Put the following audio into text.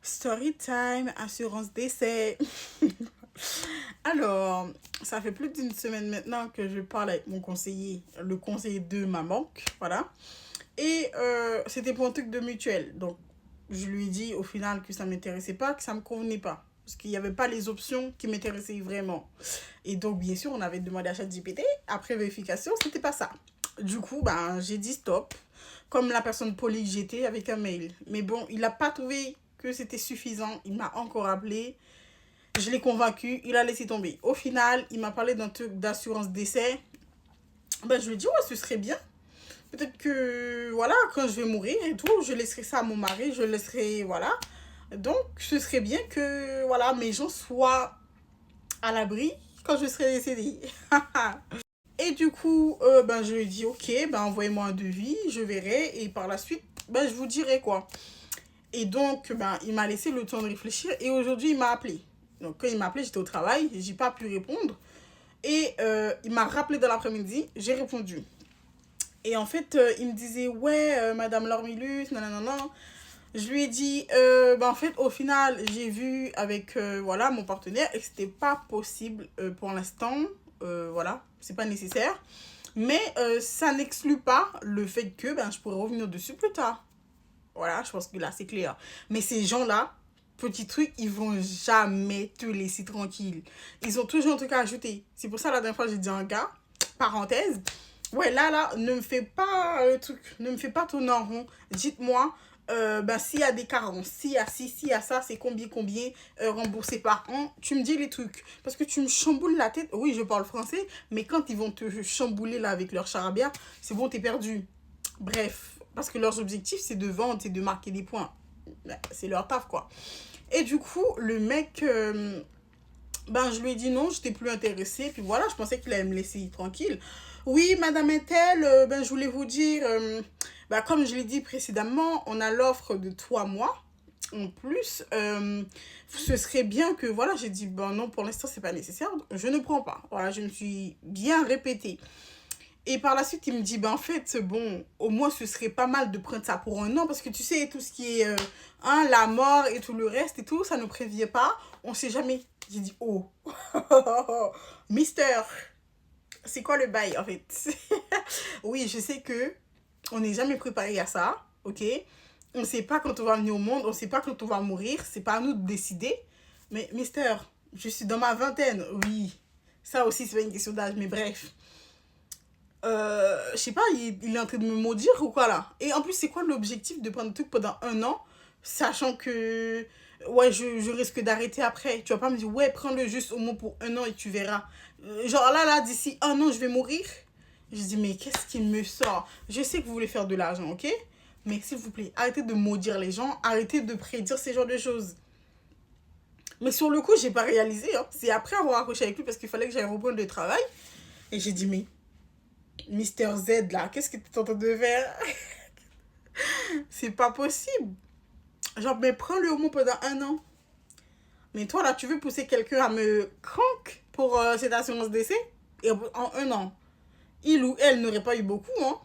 Story time, assurance décès. Alors, ça fait plus d'une semaine maintenant que je parle avec mon conseiller, le conseiller de ma banque, voilà. Et c'était pour un truc de mutuelle. Donc, je lui ai dit au final que ça ne m'intéressait pas, que ça ne me convenait pas. Parce qu'il n'y avait pas les options qui m'intéressaient vraiment. Et donc, bien sûr, on avait demandé à ChatGPT. Après vérification, c'était pas ça. Du coup, ben, j'ai dit stop. Comme la personne polie que j'étais avec un mail. Mais bon, il n'a pas trouvé que c'était suffisant. Il m'a encore appelé. Je l'ai convaincu. Il a laissé tomber. Au final, il m'a parlé d'un truc d'assurance décès. Ben, je lui ai dit, ouais, ce serait bien. Peut-être que, voilà, quand je vais mourir et tout, je laisserai ça à mon mari. Je laisserai, voilà. Donc, ce serait bien que, voilà, mes gens soient à l'abri quand je serai décédée. Et du coup, ben, je lui ai dit, ok, ben, envoyez-moi un devis, je verrai. Et par la suite, ben, je vous dirai quoi. Et donc, ben, il m'a laissé le temps de réfléchir. Et aujourd'hui, il m'a appelé. Donc, quand il m'a appelé, j'étais au travail. J'ai pas pu répondre. Et il m'a rappelé dans l'après-midi. J'ai répondu. Et en fait, il me disait, ouais, Madame Lormilus, nanana. Je lui ai dit, ben, en fait, au final, j'ai vu avec voilà, mon partenaire et que c'était pas possible pour l'instant. Voilà, c'est pas nécessaire. Mais ça n'exclut pas le fait que ben, je pourrais revenir dessus plus tard. Voilà, je pense que là, c'est clair. Mais ces gens-là, petit truc, ils vont jamais te laisser tranquille. Ils ont toujours un truc à ajouter. C'est pour ça, la dernière fois, j'ai dit à un gars, parenthèse, ouais, là, ne me fais pas le truc, ne me fais pas tourner en rond. Dites-moi, ben, s'il y a des carences, s'il y a ci, s'il y a ça, c'est combien remboursé par an. Tu me dis les trucs. Parce que tu me chamboules la tête. Oui, je parle français, mais quand ils vont te chambouler là avec leur charabia, c'est bon, t'es perdu. Bref, parce que leurs objectifs, c'est de vendre, c'est de marquer des points. C'est leur taf, quoi. Et du coup, le mec, ben, je lui ai dit non, j'étais plus intéressée. Puis voilà, je pensais qu'il allait me laisser tranquille. Oui, Madame Intel, ben, je voulais vous dire, ben, comme je l'ai dit précédemment, on a l'offre de 3 mois. En plus, ce serait bien que, voilà, j'ai dit, ben non, pour l'instant, c'est pas nécessaire. Je ne prends pas. Voilà, je me suis bien répétée. Et par la suite, il me dit, ben en fait, bon, au moins, ce serait pas mal de prendre ça pour un an, parce que tu sais, tout ce qui est hein, la mort et tout le reste et tout, ça ne prévient pas. On sait jamais. J'ai dit, oh, Mister, c'est quoi le bail en fait? Oui, je sais que on n'est jamais préparé à ça, ok? On ne sait pas quand on va venir au monde, on ne sait pas quand on va mourir, c'est pas à nous de décider. Mais Mister, je suis dans ma vingtaine, oui. Ça aussi, c'est pas une question d'âge, mais bref. Je sais pas, il est en train de me maudire ou quoi là? Et en plus, c'est quoi l'objectif de prendre un truc pendant un an, sachant que ouais, je risque d'arrêter après. Tu vas pas me dire, ouais, prends-le juste au moins pour un an et tu verras. Genre là, d'ici un an, je vais mourir. Je dis, mais qu'est-ce qu'il me sort? Je sais que vous voulez faire de l'argent, ok? Mais s'il vous plaît, arrêtez de maudire les gens, arrêtez de prédire ces genres de choses. Mais sur le coup, j'ai pas réalisé. Hein. C'est après avoir accroché avec lui parce qu'il fallait que j'aille reprendre le travail. Et j'ai dit, mais Mister Z là, qu'est-ce que tu es en train de faire? C'est pas possible. Genre, mais prends-le au moins pendant un an. Mais toi là, tu veux pousser quelqu'un à me crank pour cette assurance d'essai? Et en un an, il ou elle n'aurait pas eu beaucoup, hein.